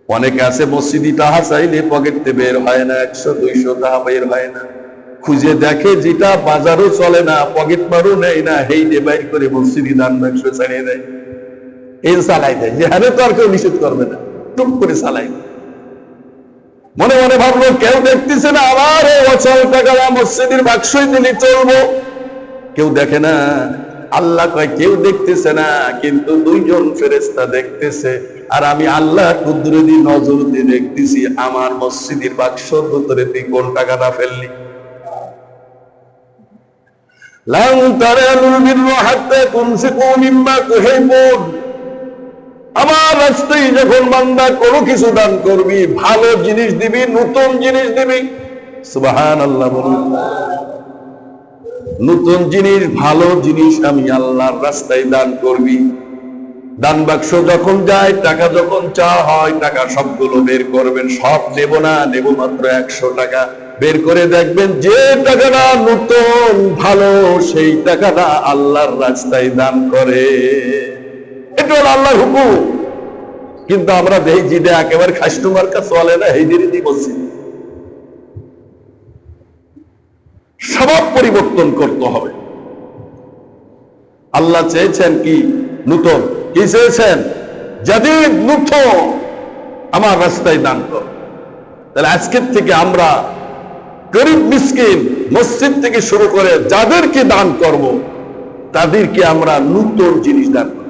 অনেকে আছে মসজিদি টাকা চাইলে পকেটে বের হয় না, 100-200 টাকা বের হয় না, খুঁজে দেখে যেটা বাজারও চলে না, পকেট মারও নেয় না, হেই দে বাইর করে মসজিদি দান বাক্স চালিয়ে দেয়, এই চালাই দেয়, যে হারে তো আর কেউ নিষেধ করবে না, টুক করে চালাই। মনে মনে ভাবলো কেউ দেখতেছে না, আবার এই অচল টাকা মসজিদের বাক্সই দিলে চলবো, কেউ দেখে না। আল্লাহ কয় কেউ দেখতেছে না, কিন্তু 2 জন ফেরেশতা দেখতেছে, আর আমি আল্লাহ কুদরতি নজর দিয়ে দেখতেছি আমার মসজিদের বাক্সর ভিতরে তুই কোন টাকাটা ফেললি। লান তারালুল বিররা হাত্তা তুনফিকু মিম্মা তুহিব্বুন। আমার রাস্তায় যখন বান্দা কোনো কিছু দান করবি, ভালো জিনিস দিবি, নতুন জিনিস দিবি, সুবহানাল্লাহ বলুন। নতুন জিনিস, ভালো জিনিস আমি আল্লাহর রাস্তায় দান করবি। দান বাক্স যখন যায়, টাকা যখন চা হয়, টাকা সবগুলো বের করবেন, সব নেব না, নেব মাত্র 100 টাকা। বের করে দেখবেন যে টাকাটা নতুন ভালো, সেই টাকাটা আল্লাহর রাস্তায় দান করে। এটা হলো আল্লাহর হুকুম। কিন্তু আমরা দেখি যেটা একেবারে কাস্টমার কাছে চলে না, এই দিনই বলছি। স্বভাব পরিবর্তন করতে হবে। আল্লাহ চেয়েছেন কি? নতুন। কি চেয়েছেন? যদি নতুন আমার রাস্তায় দান কর। তাহলে আজকের থেকে আমরা গরিব মিসকিন মসজিদ থেকে শুরু করে যাদেরকে দান করব, তাদেরকে আমরা নতুন জিনিস দান করব।